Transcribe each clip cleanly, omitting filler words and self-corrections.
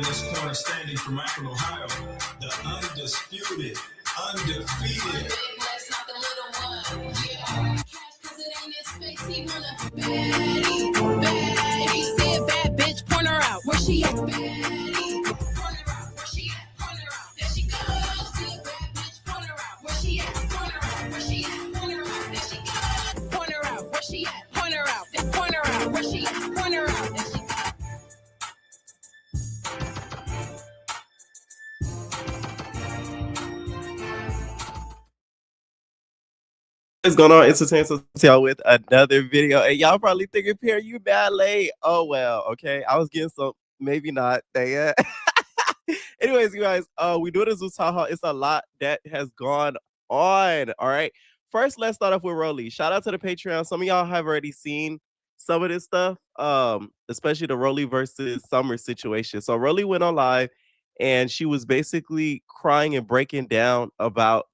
in this corner standing from Akron, Ohio, the undisputed, undefeated. Not the little one. Yeah. Cause it ain't his face, he wanna baddie. He said bad bitch, point her out. Where she at? Baddie. Point her out. Where she at? Point her out. There she goes. Said bad bitch, point her out. Where she at? Point her out. Where she at? Point her out. There she goes. Point her out. Where she at? Point her out. Point her out. Where she at? Point her out. There she goes. What's going on? Entertainment Hotel with another video, and y'all probably thinking, "Pierre, you bad late." Oh well, okay. I was getting some, maybe not. Dang it. Anyways, you guys, we do this with Taha. It's a lot that has gone on. All right. First, let's start off with Rollie. Shout out to the Patreon. Some of y'all have already seen some of this stuff, especially the Rollie versus Summer situation. So Rollie went on live, and she was basically crying and breaking down about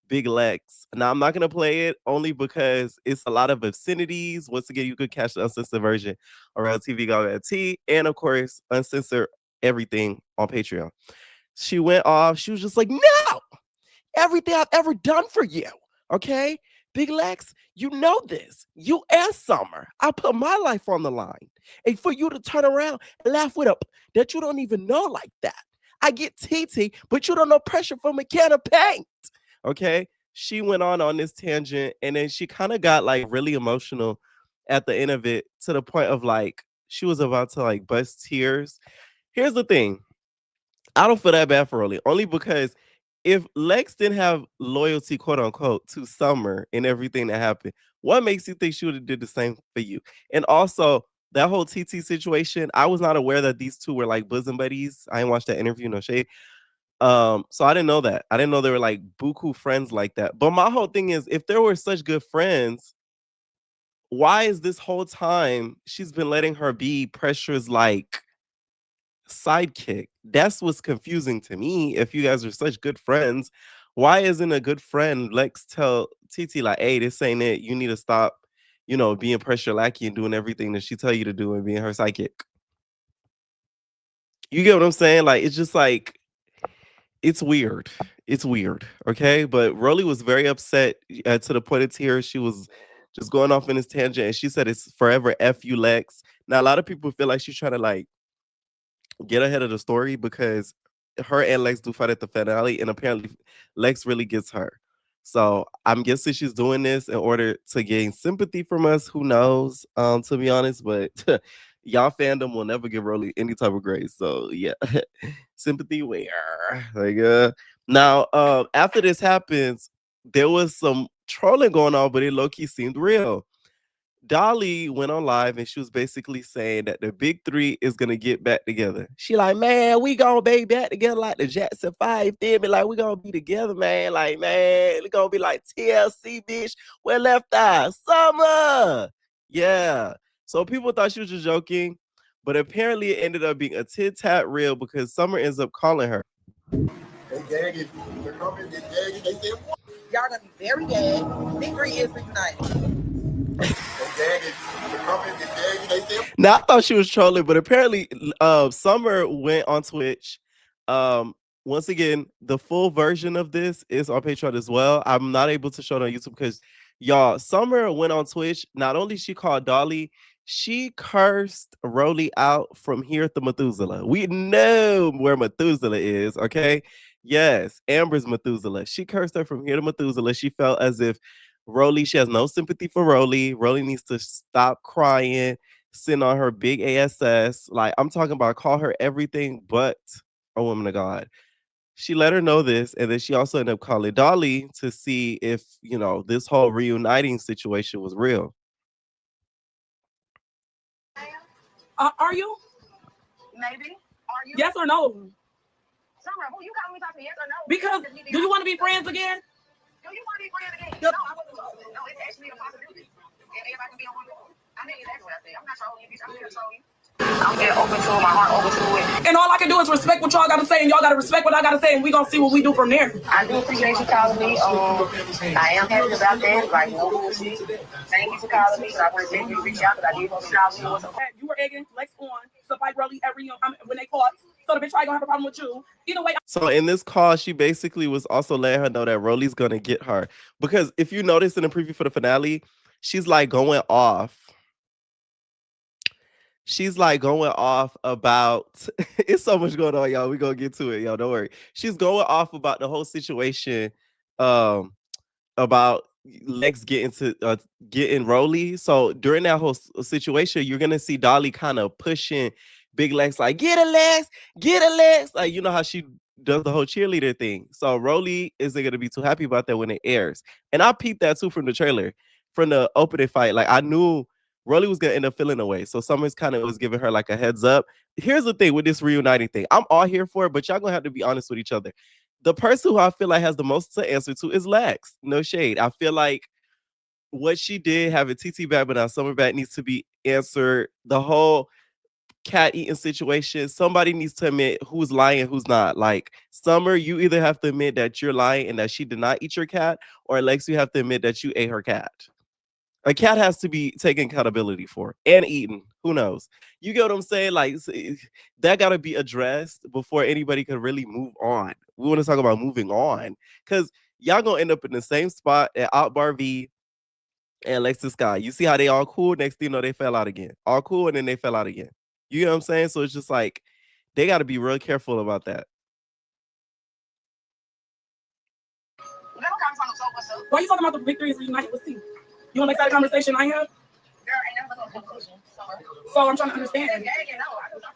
Big Lex. Now, I'm not going to play it only because it's a lot of obscenities. Once again, you could catch the uncensored version around TV T, and of course, uncensored everything on Patreon. She went off. She was just like, no, everything I've ever done for you. Okay, Big Lex, you know this. You and Summer, I put my life on the line. And for you to turn around and laugh with a that you don't even know like that. I get TT, but you don't know pressure from a can of paint. Okay, she went on this tangent, and then she kind of got like really emotional at the end of it, to the point of like she was about to like bust tears. Here's the thing, I don't feel that bad for Rollie, only because if Lex didn't have loyalty, quote unquote, to Summer and everything that happened, what makes you think she would have did the same for you? And also that whole TT situation, I was not aware that these two were like bosom buddies. I didn't watch that interview, no shade. So I didn't know that. I didn't know they were like buku friends like that. But my whole thing is, if they were such good friends, why is this whole time she's been letting her be Pressure's like sidekick? That's what's confusing to me. If you guys are such good friends, why isn't a good friend Lex tell TT like, hey, this ain't it. You need to stop, being Pressure lackey and doing everything that she tell you to do and being her sidekick. You get what I'm saying? Like, it's just like, it's weird. It's weird. Okay. But Rollie was very upset to the point of tears. She was just going off in this tangent, and she said it's forever F you, Lex. Now, a lot of people feel like she's trying to like get ahead of the story because her and Lex do fight at the finale, and apparently Lex really gets her. So I'm guessing she's doing this in order to gain sympathy from us. Who knows? To be honest, but y'all fandom will never give Rollie any type of grace. So yeah, sympathy where? Like now, after this happens, there was some trolling going on, but it low-key seemed real. Dolly went on live, and she was basically saying that the big three is gonna get back together. She like, man, we gonna be back together like the Jackson 5. Feel me? Like, we gonna be together, man. Like, man, it's gonna be like TLC, bitch. Where Left Eye? Summer. Yeah. So people thought she was just joking, but apparently it ended up being a tit-tat real because Summer ends up calling her. They gagging. They're coming. They gagging. They said, what? Y'all gonna be very gagged. Big three is reunited. Now, I thought she was trolling, but apparently Summer went on Twitch. Once again, the full version of this is on Patreon as well. I'm not able to show it on YouTube because, y'all, Summer went on Twitch. Not only she called Dolly, she cursed Rollie out from here to Methuselah. We know where Methuselah is, okay? Yes, Amber's Methuselah. She cursed her from here to Methuselah. She felt as if Rollie, she has no sympathy for Rollie. Rollie needs to stop crying, send on her big ASS. Like, I'm talking about, call her everything but a woman of God. She let her know this, and then she also ended up calling Dolly to see if, this whole reuniting situation was real. Are you? Maybe. Are you? Yes or no? Summer, who you calling me talking to, yes or no? Because do you want to be friends again? Do you want to be friends again? No, I wouldn't. No, it's actually a possibility. And everybody can be on one board. I mean, that's what I said. I'm not trolling you, bitch. I'm here to troll you. I'm there open to it, my heart open to it. And all I can do is respect what y'all got to say, and y'all got to respect what I got to say, and we going to see what we do from there. I do appreciate you calling me. I am happy about that. Like, no bullshit. Thank you for calling me. I want to thank you to reach out, because I did want to call you. You were egging Lex on to fight Rollie when they fought. So the bitch probably gonna have a problem with you. Either way. So in this call, she basically was also letting her know that Rollie's gonna get her. Because if you notice in the preview for the finale, she's like going off. She's like going off about it's so much going on, y'all. We gonna get to it, y'all. Don't worry. She's going off about the whole situation. About Lex getting Rollie. So during that whole situation, you're gonna see Dolly kind of pushing Big Lex, like get a Lex, get a Lex. Like you know how she does the whole cheerleader thing. So Rollie isn't gonna be too happy about that when it airs. And I peeped that too from the trailer, from the opening fight. Like I knew Rollie was gonna end up feeling away. So Summers kind of was giving her like a heads up. Here's the thing with this reuniting thing. I'm all here for it, but y'all gonna have to be honest with each other. The person who I feel like has the most to answer to is Lex. No shade. I feel like what she did, having TT back, but now Summer back, needs to be answered. The whole cat eating situation, somebody needs to admit who's lying, who's not. Like Summer, you either have to admit that you're lying and that she did not eat your cat, or Lex, you have to admit that you ate her cat. A cat has to be taken accountability for and eaten. Who knows? You get what I'm saying? Like that got to be addressed before anybody can really move on. We want to talk about moving on because y'all gonna end up in the same spot at Akbar V and Alexis Skyy. You see how they all cool? Next thing you know, they fell out again. All cool, and then they fell out again. You know what I'm saying? So it's just like they got to be real careful about that. Why are you talking about the victories reunited with T? You want to make that a conversation I have? Girl, ain't never no conclusion. So I'm trying to understand. Yeah, you know.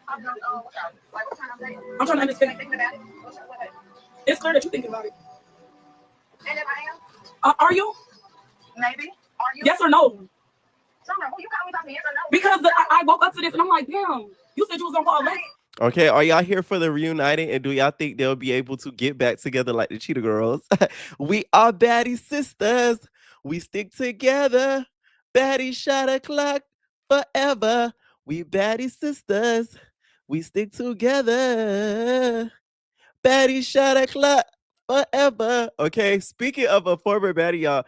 I'm trying to say. I'm trying to understand. Thinking about it. It's clear that you're thinking about it. And if I am? Are you? Maybe. Are you? Yes or no? Summer, who you call me talking yes or no? Because I woke up to this and I'm like, damn, you said you was gonna call Lex. Okay, are y'all here for the reuniting? And do y'all think they'll be able to get back together like the Cheetah Girls? We are baddie sisters. We stick together. Baddie shot o'clock forever. We baddie sisters. We stick together. Baddie shot o'clock forever. Okay, speaking of a former baddie, y'all,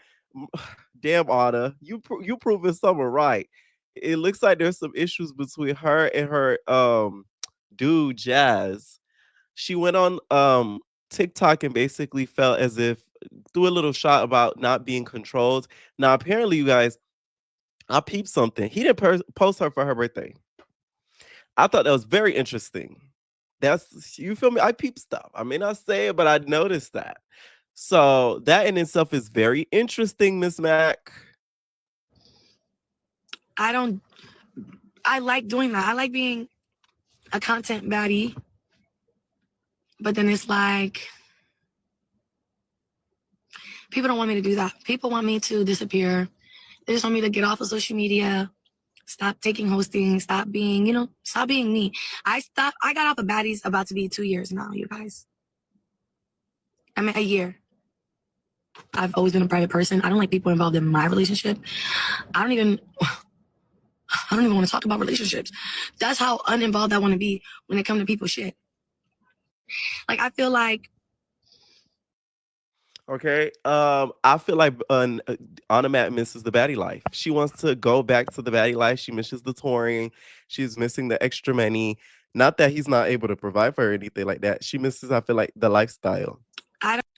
damn Anna, you proving something right. It looks like there's some issues between her and her dude Jazz. She went on TikTok and basically felt as if threw a little shot about not being controlled. Now apparently, you guys, I peeped something. He didn't post her for her birthday. I thought that was very interesting. That's, you feel me? I peep stuff. I may not say it, but I noticed that. So that in itself is very interesting, Miss Mac. I like doing that. I like being a content baddie. But then it's like, people don't want me to do that. People want me to disappear. They just want me to get off of social media, stop taking hosting, stop being me. I got off of baddies about to be 2 years now, you guys. I mean, a year. I've always been a private person. I don't like people involved in my relationship. I don't even want to talk about relationships. That's how uninvolved I want to be when it comes to people's shit. Like, I feel like. Okay. I feel like Ahna Mac misses the baddie life. She wants to go back to the baddie life. She misses the touring. She's missing the extra money. Not that he's not able to provide for her or anything like that. She misses, I feel like, the lifestyle.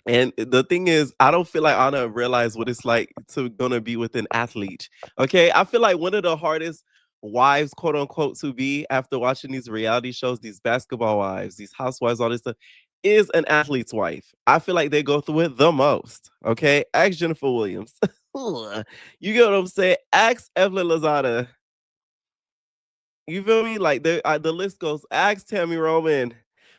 And the thing is, I don't feel like Anna realized what it's like to gonna be with an athlete. Okay, I feel like one of the hardest wives, quote unquote, to be after watching these reality shows, these basketball wives, these housewives, all this stuff, is an athlete's wife. I feel like they go through it the most. Okay, ask Jennifer Williams. You get what I'm saying? Ask Evelyn Lozada. You feel me? Like the list goes. Ask Tammy Roman.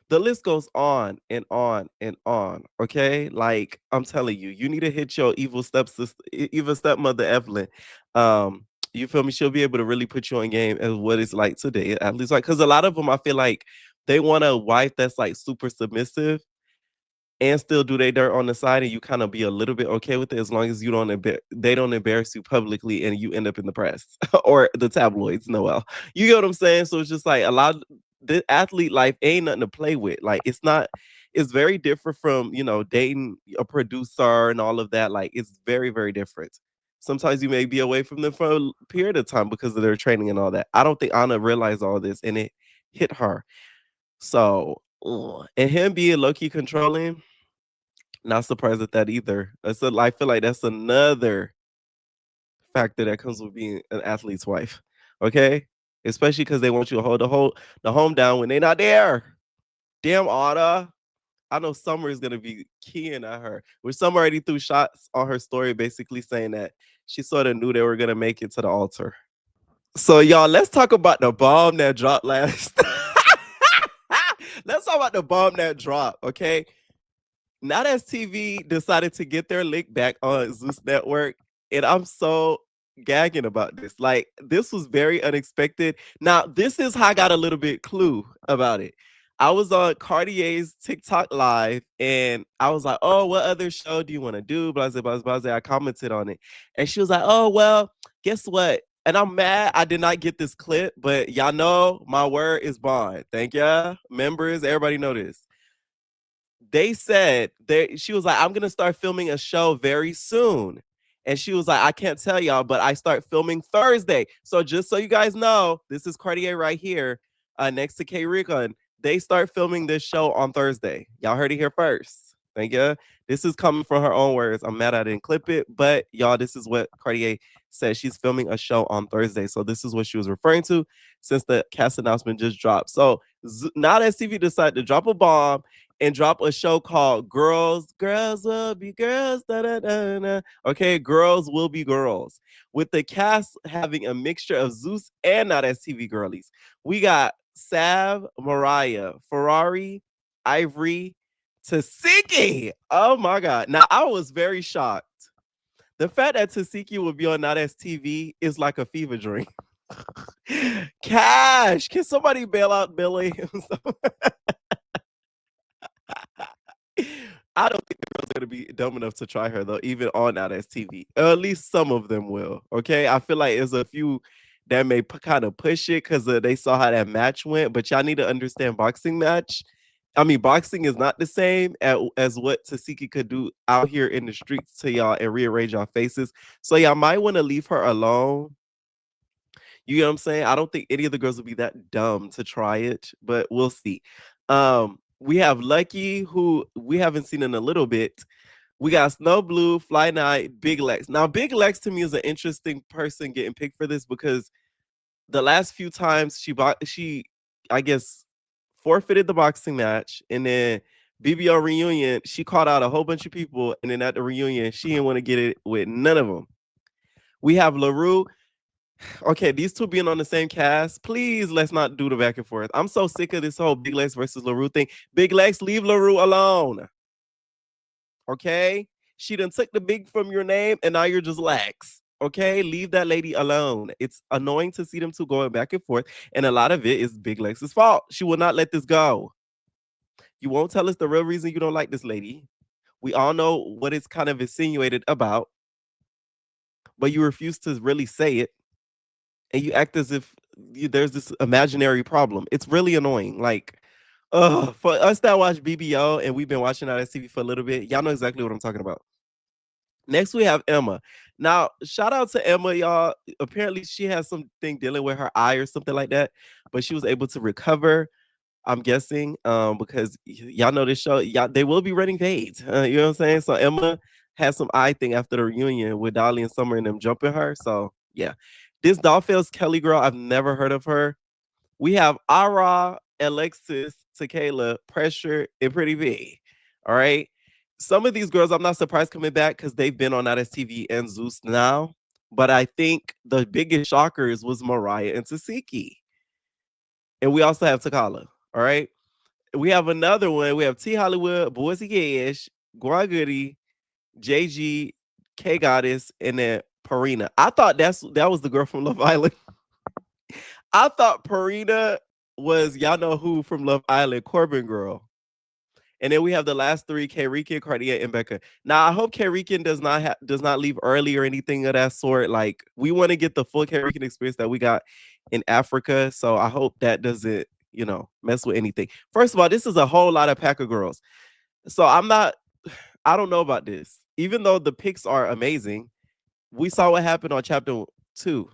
The list goes on and on and on. Okay, like I'm telling you, you need to hit your evil stepsister, evil stepmother Evelyn. You feel me? She'll be able to really put you on game as what it's like today. At least, like, because a lot of them, I feel like they want a wife that's like super submissive and still do their dirt on the side, and you kind of be a little bit okay with it as long as you don't they don't embarrass you publicly and you end up in the press or the tabloids. Noel, you get what I'm saying? So it's just like a lot of the athlete life ain't nothing to play with. Like it's very different from dating a producer and all of that. Like it's very, very different. Sometimes you may be away from them for a period of time because of their training and all that. I don't think Anna realized all this and it hit her. So, and him being low key controlling, not surprised at that either. I feel like that's another factor that comes with being an athlete's wife. Okay, especially because they want you to hold the home down when they're not there. Damn, Autumn. I know Summer is gonna be keying at her. Which Summer already threw shots on her story, basically saying that she sort of knew they were gonna make it to the altar. So y'all, let's talk about the bomb that dropped last. Let's talk about the bomb that dropped. Okay, Nowthatstv decided to get their link back on Zeus Network, and I'm so gagging about this. Like, this was very unexpected. Now, this is how I got a little bit clue about it. I was on Cartier's TikTok live, and I was like, "Oh, what other show do you want to do?" Blah blah blah blah. I commented on it, and she was like, "Oh, well, guess what?" And I'm mad I did not get this clip, but y'all know my word is bond. Thank ya, members. Everybody know this. They said she was like, I'm gonna start filming a show very soon. And she was like, I can't tell y'all, but I start filming Thursday. So just so you guys know, this is Cartier right here, next to K Rican. They start filming this show on Thursday. Y'all heard it here first. Thank you. This is coming from her own words. I'm mad I didn't clip it, but y'all, this is what Cartier said. She's filming a show on Thursday. So this is what she was referring to since the cast announcement just dropped. So Nowthatstv decided to drop a bomb and drop a show called Girls Will Be Girls. Da, da, da, da. Okay, Girls Will Be Girls. With the cast having a mixture of Zeus and Nowthatstv girlies. We got Sav, Mariah, Ferrari, Ivory, Tesehki. Oh my God. Now, I was very shocked. The fact that Tesehki will be on Nowthatstv is like a fever dream. Cash, can somebody bail out Billy? I don't think the girls are gonna be dumb enough to try her though, even on Nowthatstv. At least some of them will. Okay, I feel like there's a few that may kind of push it because they saw how that match went. But y'all need to understand boxing match. I mean, boxing is not the same as what Tesehki could do out here in the streets to y'all and rearrange y'all faces. So y'all might want to leave her alone. You know what I'm saying? I don't think any of the girls would be that dumb to try it, but we'll see. We have Lucky, who we haven't seen in a little bit. We got Snow Blue, Fly Night, Big Lex. Now, Big Lex to me is an interesting person getting picked for this because the last few times she I guess forfeited the boxing match, and then BBO reunion, she called out a whole bunch of people, and then at the reunion, she didn't want to get it with none of them. We have LaRue. Okay, these two being on the same cast, please let's not do the back and forth. I'm so sick of this whole Big Lex versus LaRue thing. Big Lex, leave LaRue alone. Okay? She done took the big from your name and now you're just Lex. Okay? Leave that lady alone. It's annoying to see them two going back and forth. And a lot of it is Big Lex's fault. She will not let this go. You won't tell us the real reason you don't like this lady. We all know what it's kind of insinuated about, but you refuse to really say it. And you act as if there's this imaginary problem. It's really annoying. Like, for us that watch BBO and we've been watching Nowthatstv for a little bit, y'all know exactly what I'm talking about. Next, we have Emma. Now, shout out to Emma, y'all. Apparently, she has something dealing with her eye or something like that, but she was able to recover. I'm guessing, because y'all know this show, y'all they will be running fades. You know what I'm saying? So Emma had some eye thing after the reunion with Dolly and Summer and them jumping her. So yeah, this Dollface Kelly girl, I've never heard of her. We have Ara, Alexis, Tequila, Pressure, and Pretty B. All right. Some of these girls, I'm not surprised coming back because they've been on TV and Zeus now. But I think the biggest shockers was Mariah and Tesehki. And we also have Takala. All right. We have another one. We have T Hollywood, Boise Gash, Gwan Goody, JG, K Goddess, and then Parina. I thought that was the girl from Love Island. I thought Parina was y'all know who from Love Island, Corbin girl. And then we have the last three, K-Rican, Cartier, and Becca. Now I hope K-Rican does not leave early or anything of that sort. Like, we want to get the full K-Rican experience that we got in Africa. So I hope that doesn't, mess with anything. First of all, this is a whole lot of Packer girls. So I don't know about this. Even though the pics are amazing, we saw what happened on chapter 2.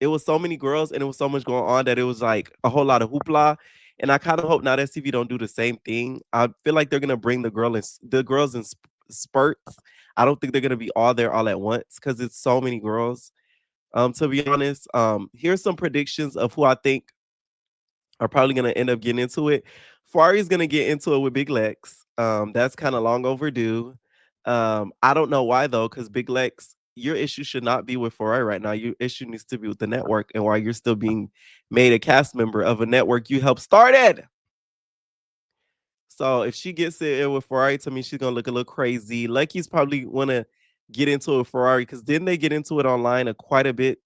It was so many girls and it was so much going on that it was like a whole lot of hoopla. And I kind of hope Nowthatstv don't do the same thing. I feel like they're gonna bring the girls in spurts. I don't think they're gonna be all there all at once because it's so many girls. To be honest, here's some predictions of who I think are probably gonna end up getting into it. Ferrari's gonna get into it with Big Lex. That's kind of long overdue. I don't know why though, because Big Lex, your issue should not be with Ferrari right now. Your issue needs to be with the network and why you're still being made a cast member of a network you helped started. So if she gets it in with Ferrari, to me, she's gonna look a little crazy. Lucky's probably wanna get into a Ferrari because didn't they get into it online quite a bit,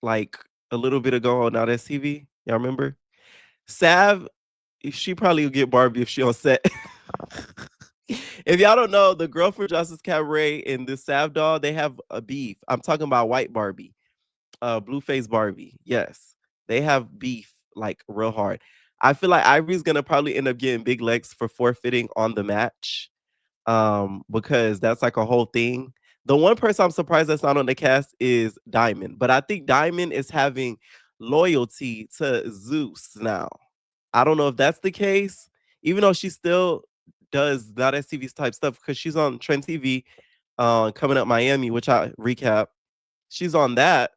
like a little bit ago on Nowthatstv? Y'all remember? Sav, she probably will get Barbie if she on set. If y'all don't know, the girl from Justice Cabaret and the Sav doll, they have a beef. I'm talking about white Barbie, Blueface Barbie. Yes, they have beef like real hard. I feel like Ivory's gonna probably end up getting Big Legs for forfeiting on the match, because that's like a whole thing. The one person I'm surprised that's not on the cast is Diamond, but I think Diamond is having loyalty to Zeus now. I don't know if that's the case, even though she still does that STV's type stuff because she's on Trend TV, coming up Miami, which I recap. She's on that,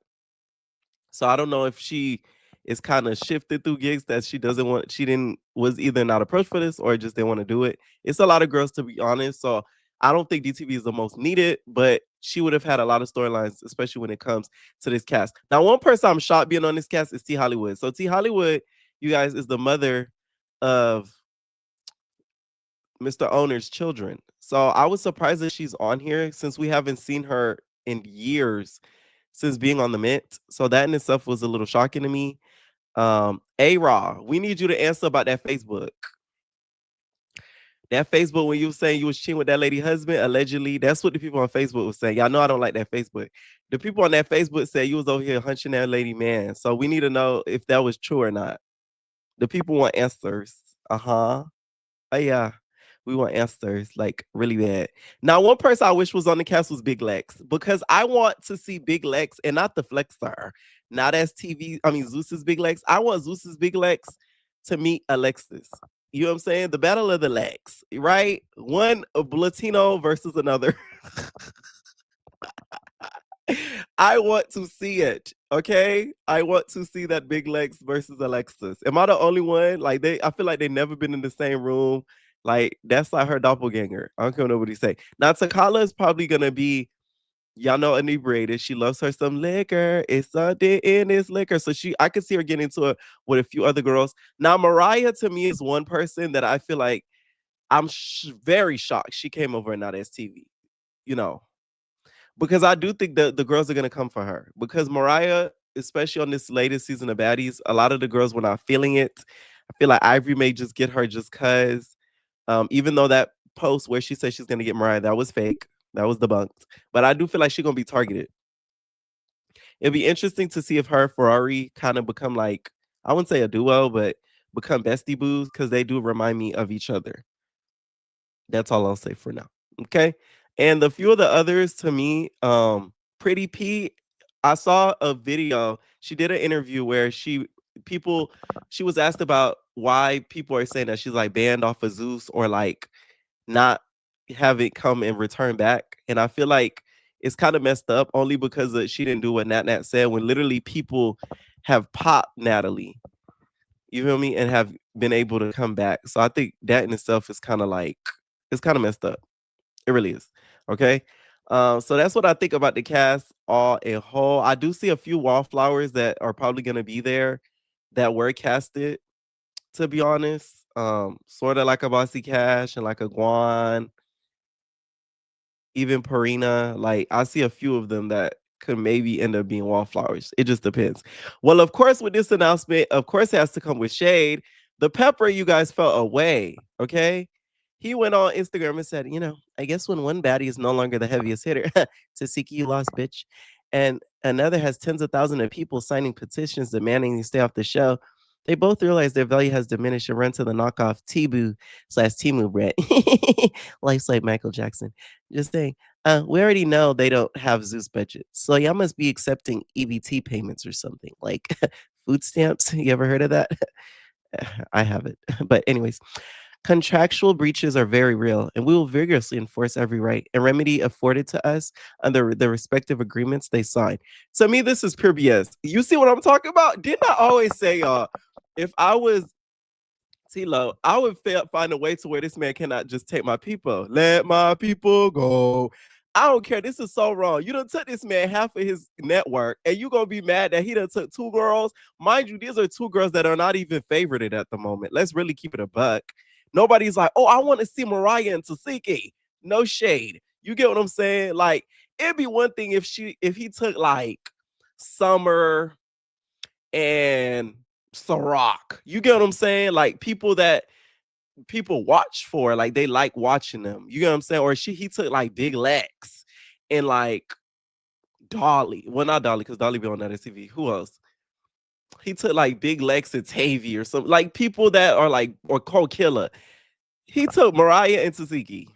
so I don't know if she is kind of shifted through gigs that she doesn't want. She didn't was either not approached for this or just didn't want to do it. It's a lot of girls to be honest, so I don't think DTV is the most needed, but she would have had a lot of storylines, especially when it comes to this cast. Now, one person I'm shocked being on this cast is T Hollywood. So T Hollywood, you guys, is the mother of Mr. Owner's children. So I was surprised that she's on here since we haven't seen her in years since being on the Mint. So that in itself was a little shocking to me. A-Raw, we need you to answer about that Facebook. That Facebook, when you were saying you was cheating with that lady husband, allegedly, that's what the people on Facebook was saying. Y'all know I don't like that Facebook. The people on that Facebook said you was over here hunching that lady man. So we need to know if that was true or not. The people want answers. Uh-huh. Oh yeah. We want answers like really bad. Now, one person I wish was on the cast was Big Lex because I want to see Big Lex and not the Flex Star. Now that's TV. I mean, Zeus's Big Lex. I want Zeus's Big Lex to meet Alexis. You know what I'm saying? The battle of the legs, right? One Latino versus another. I want to see it. Okay, I want to see that Big Legs versus Alexis. Am I the only one? Like I feel like they never been in the same room. Like that's like her doppelganger. I don't care what nobody say. Now Takala is probably gonna be, y'all know, inebriated. She loves her some liquor. It's something in this liquor. So I could see her getting into it with a few other girls. Now Mariah to me is one person that I feel like I'm very shocked she came over and not STV. You know, because I do think that the girls are gonna come for her. Because Mariah, especially on this latest season of Baddies, a lot of the girls were not feeling it. I feel like Ivory may just get her just cause. Even though that post where she said she's gonna get Mariah, that was fake. That was debunked. But I do feel like she's gonna be targeted. It'd be interesting to see if her and Ferrari kind of become like, I wouldn't say a duo, but become bestie boos because they do remind me of each other. That's all I'll say for now. Okay. And the few of the others to me, Pretty P, I saw a video. She did an interview where she was asked about why people are saying that she's like banned off of Zeus or like not have it come and return back. And I feel like it's kind of messed up only because she didn't do what Nat Nat said when literally people have popped Natalie, you feel me, and have been able to come back. So I think that in itself is kind of like, it's kind of messed up. It really is. Okay. So that's what I think about the cast all in whole. I do see a few wallflowers that are probably gonna be there that were casted, to be honest. Sort of like a Bossy Cash and like a Guan, even Parina. Like I see a few of them that could maybe end up being wallflowers. It just depends. Well, of course, with this announcement, of course, it has to come with shade. The pepper, you guys felt away. Okay. He went on Instagram and said, I guess when one baddie is no longer the heaviest hitter, Tesehki, you lost, bitch. And another has tens of thousands of people signing petitions demanding you stay off the show. They both realize their value has diminished and run to the knockoff Timu/Timu brand. Life's like Michael Jackson. Just saying. We already know they don't have Zeus budget. So y'all must be accepting EBT payments or something like food stamps. You ever heard of that? I have it. But anyways, contractual breaches are very real, and we will vigorously enforce every right and remedy afforded to us under the respective agreements they sign. To me, this is pure BS. You see what I'm talking about? Didn't I always say, y'all, if I was T-Lo, I would find a way to where this man cannot just take my people. Let my people go. I don't care. This is so wrong. You done took this man half of his network, and you gonna be mad that he done took two girls. Mind you, these are two girls that are not even favorited at the moment. Let's really keep it a buck. Nobody's like, oh, I want to see Mariah and Tesehki. No shade. You get what I'm saying? Like, it'd be one thing if he took like Summer and Ciroc. You get what I'm saying? Like people that people watch for, like they like watching them. You get what I'm saying? Or he took like Big Lex and like Dolly. Well, not Dolly, because Dolly be on that TV. Who else? He took like Big Lex and Tavy or something. Like people that are like, or Cole Killer. He took Mariah and Tesehki.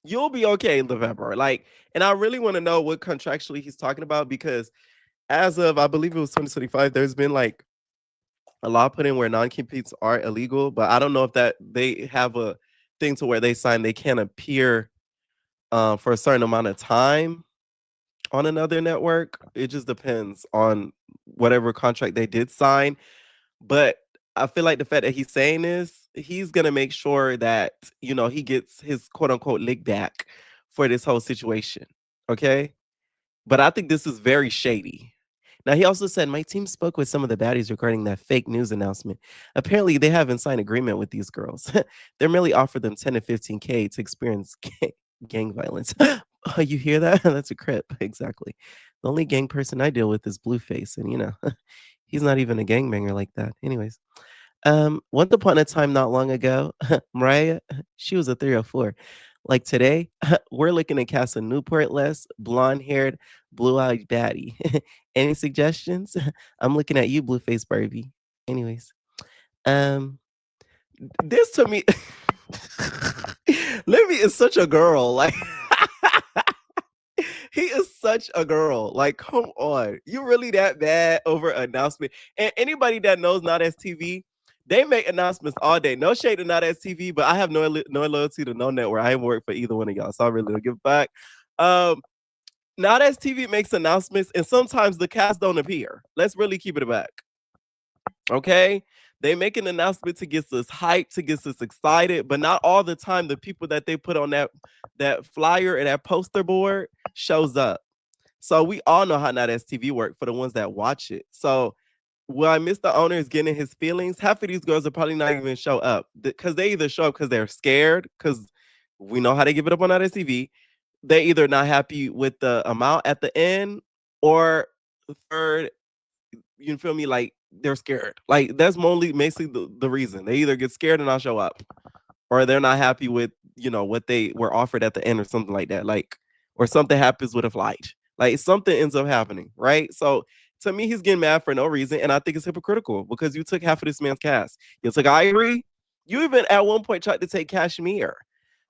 You'll be okay in November. Like, and I really want to know what contractually he's talking about, because as of, I believe it was 2025, there's been like a law put in where non-competes are illegal, but I don't know if that they have a thing to where they sign they can't appear for a certain amount of time on another network. It just depends on whatever contract they did sign. But I feel like the fact that he's saying this, he's gonna make sure that he gets his quote unquote lick back for this whole situation. Okay. But I think this is very shady. Now, he also said, my team spoke with some of the baddies regarding that fake news announcement. Apparently, they haven't signed agreement with these girls. They merely offered them 10 to 15K to experience gang violence. Oh, you hear that? That's a crip. Exactly. The only gang person I deal with is Blueface, and he's not even a gangbanger like that. Anyways, once upon a time, not long ago, Mariah, she was a 304. Like today, we're looking to cast a Newport less blonde-haired, blue-eyed baddie. Any suggestions? I'm looking at you, Blueface Barbie. Anyways, um, this to me, Lemmy is such a girl. Like, he is such a girl. Like, come on, you really that bad over announcement? And anybody that knows Nowthatstv, they make announcements all day. No shade to Nowthatstv, but I have no loyalty to no network. I haven't worked for either one of y'all, so I really don't give a fuck. Nowthatstv makes announcements, and sometimes the cast don't appear. Let's really keep it back. Okay? They make an announcement to get us hyped, to get us excited, but not all the time the people that they put on that flyer and that poster board shows up. So we all know how Nowthatstv work for the ones that watch it. So while Mr. Owner is getting his feelings, half of these girls will probably not even show up, because they either show up because they're scared, because we know how they give it up on Nowthatstv. They either not happy with the amount at the end, or third, you feel me? Like they're scared. Like that's mostly the reason. They either get scared and not show up, or they're not happy with what they were offered at the end or something like that. Like, or something happens with a flight. Like something ends up happening, right? So to me, he's getting mad for no reason, and I think it's hypocritical because you took half of this man's cast. You took Ivory. You even at one point tried to take Kashmir.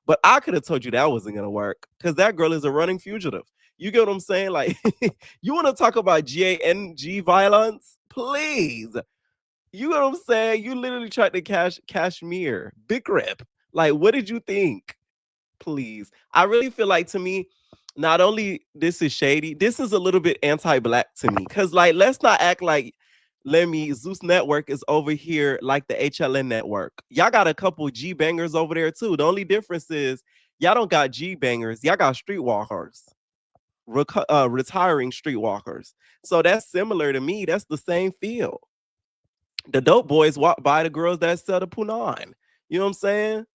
But I could have told you that wasn't gonna work, because that girl is a running fugitive. You get what I'm saying? Like, you want to talk about gang violence? Please. You know what I'm saying? You literally tried to Kashmir. Big rip. Like, what did you think? Please. I really feel like, to me, not only this is shady, this is a little bit anti-black to me. Because, like, let's not act like Lemmy, Zeus Network is over here like the HLN network. Y'all got a couple G bangers over there too. The only difference is y'all don't got G bangers. Y'all got streetwalkers, retiring streetwalkers. So that's similar to me. That's the same feel. The dope boys walk by the girls that sell the punan. You know what I'm saying?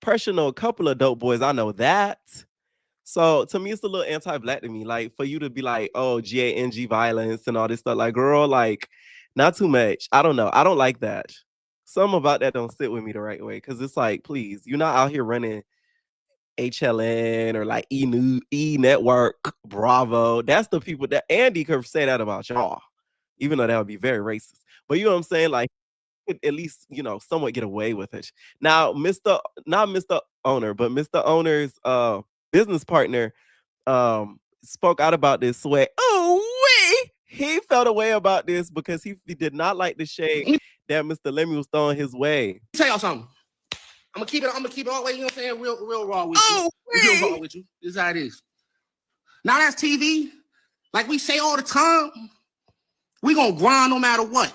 Pressure know a couple of dope boys. I know that. So to me, it's a little anti-black to me. Like, for you to be like, oh, GANG violence and all this stuff. Like, girl, like, not too much. I don't know. I don't like that. Something about that don't sit with me the right way. Cause it's like, please, you're not out here running HLN or like E Network, Bravo. That's the people that Andy could say that about y'all, even though that would be very racist. But you know what I'm saying? Like, at least somewhat get away with it. Now, not Mr. Owner, but Mr. Owner's business partner spoke out about this sweat. Oh, he felt a way about this because he did not like the shade that Mr. Lemmy was throwing his way. Tell y'all something. I'm gonna keep it all the way, you know what I'm saying? Real raw with you. Real raw with you. This is how it is. Now that's TV. Like we say all the time, we gonna grind no matter what.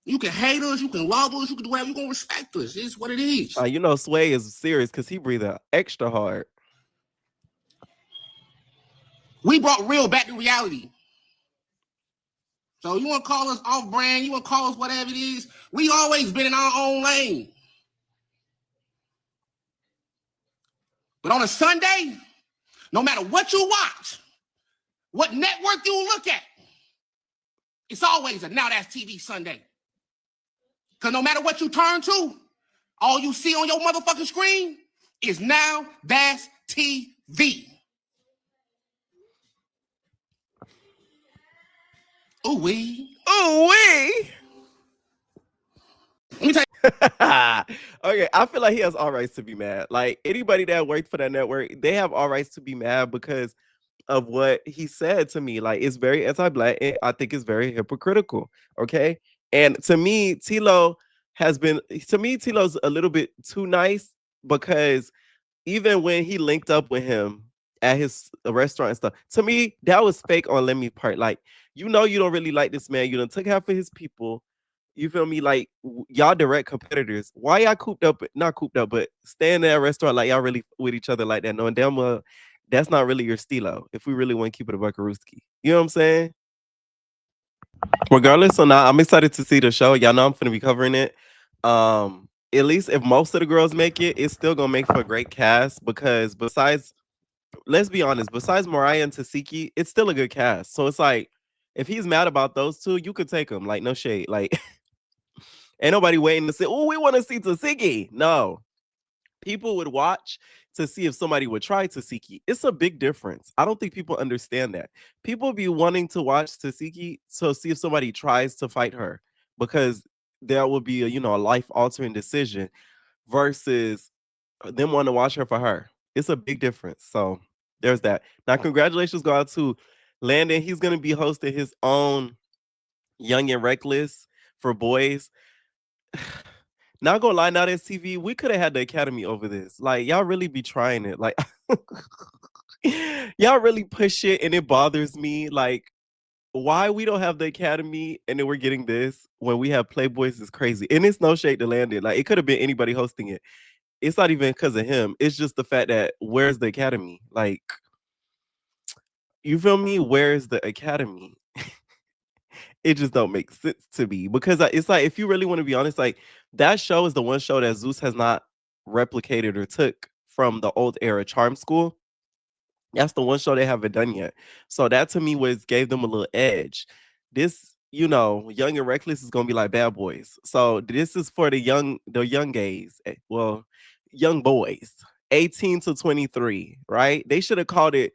You can hate us, you can love us, you can do whatever, you gonna respect us. It's what it is. You know, Sway is serious because he breathed out extra hard. We brought real back to reality. So you want to call us off-brand, you want to call us whatever it is, we always been in our own lane. But on a Sunday, no matter what you watch, what network you look at, it's always a Now That's TV Sunday. Because no matter what you turn to, all you see on your motherfucking screen is Now That's TV. Ooh-wee. Ooh-wee. Let me tell you. Okay, I feel like he has all rights to be mad. Like anybody that worked for that network, they have all rights to be mad because of what he said to me. Like it's very anti-black and I think it's very hypocritical. Okay. And to me, Tilo's a little bit too nice because even when he linked up with him at his restaurant and stuff, to me, that was fake on Lemmy's part. Like, you know, you don't really like this man. You done took half of his people. You feel me? Like, y'all direct competitors. Why y'all not cooped up, but stay in that restaurant like y'all really with each other like that, knowing damn well that's not really your stilo. If we really want to keep it a buckarooski. You know what I'm saying? Regardless or not, I'm excited to see the show. Y'all know I'm finna be covering it. At least if most of the girls make it, it's still gonna make for a great cast because let's be honest, besides Mariah and Tesehki, it's still a good cast. So it's like, if he's mad about those two, you could take him. Like, no shade. Like, ain't nobody waiting to say, oh, we want to see Tesehki. No. People would watch to see if somebody would try Tesehki. It's a big difference. I don't think people understand that. People be wanting to watch Tesehki to see if somebody tries to fight her because there will be a life-altering decision versus them wanting to watch her for her. It's a big difference. So there's that. Now, congratulations go out to Landon. He's going to be hosting his own Young and Reckless for boys. Not gonna lie, Nowthatstv, we could have had the Academy over this. Like, y'all really be trying it. Like, y'all really push it and it bothers me. Like, why we don't have the Academy and then we're getting this when we have Playboys is crazy. And it's no shade to Landon. Like, it could have been anybody hosting it. It's not even because of him. It's just the fact that where's the Academy? Like, you feel me? Where's the Academy? It just don't make sense to me because it's like, if you really want to be honest, like that show is the one show that Zeus has not replicated or took from the old era Charm School. That's the one show they haven't done yet. So that to me gave them a little edge. This, Young and Reckless is gonna be like Bad Boys. So this is for the young gays. Well, young boys, 18 to 23, right? They should have called it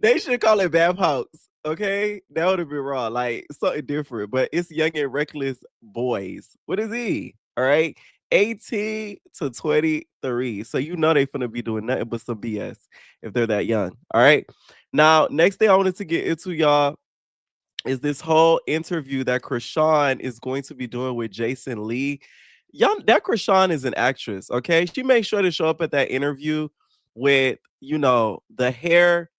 they should call it Bad House. Okay, that would have been raw, like something different. But it's Young and Reckless boys. What is he? All right, 18 to 23. So they finna be doing nothing but some BS if they're that young. All right. Now, next thing I wanted to get into, y'all, is this whole interview that Chrisean is going to be doing with Jason Lee. Y'all, that Chrisean is an actress. Okay, she made sure to show up at that interview with the hair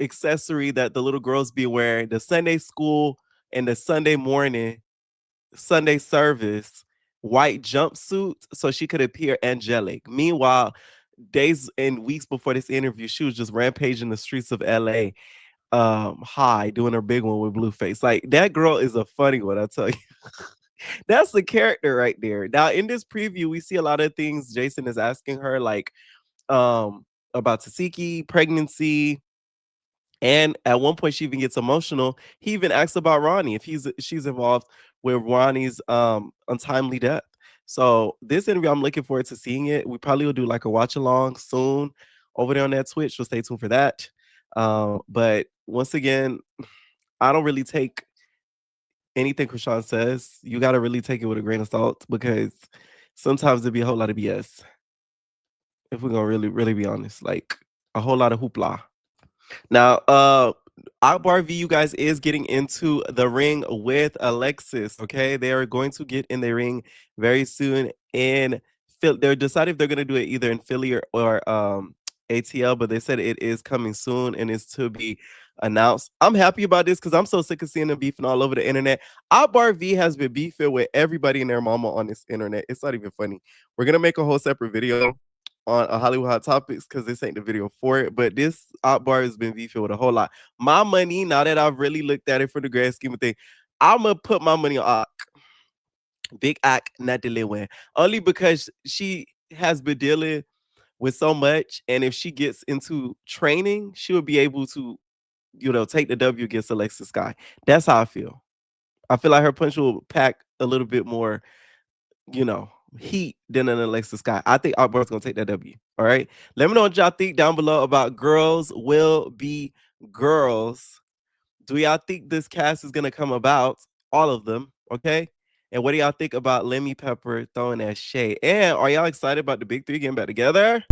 accessory that the little girls be wearing, the Sunday school and the Sunday morning Sunday service white jumpsuit so she could appear angelic. Meanwhile, days and weeks before this interview, she was just rampaging the streets of LA high, doing her big one with Blueface. Like, that girl is a funny one, I tell you. That's the character right there. Now, in this preview, we see a lot of things Jason is asking her, like about Tesehki, pregnancy, and at one point she even gets emotional. He even asks about Ronnie, if she's involved with Ronnie's untimely death. So this interview, I'm looking forward to seeing it. We probably will do like a watch along soon over there on that Twitch, so stay tuned for that. But once again, I don't really take anything Chrisean says. You got to really take it with a grain of salt because sometimes there'll be a whole lot of BS. If we're gonna really, really be honest, like a whole lot of hoopla. Now, Akbar V, you guys, is getting into the ring with Alexis. Okay, they are going to get in the ring very soon. In they're decided if they're going to do it either in Philly or ATL, but they said it is coming soon and is to be announced. I'm happy about this because I'm so sick of seeing them beefing all over the internet. Akbar V has been beefing with everybody and their mama on this internet. It's not even funny. We're gonna make a whole separate video on Hollywood Hot Topics because this ain't the video for it. But this Akbar has been beefing with a whole lot. My money, now that I've really looked at it for the grand scheme of things, I'm gonna put my money on Big Ak not to win. Only because she has been dealing with so much, and if she gets into training, she will be able to, take the W against Alexis Skyy. That's how I feel. I feel like her punch will pack a little bit more, heat than an Alexis Skyy. I think Akbar's gonna take that W. All right. Let me know what y'all think down below about Girls Will Be Girls. Do y'all think this cast is gonna come about? All of them, okay? And what do y'all think about Lemmy Pepper throwing that shade? And are y'all excited about the big three getting back together?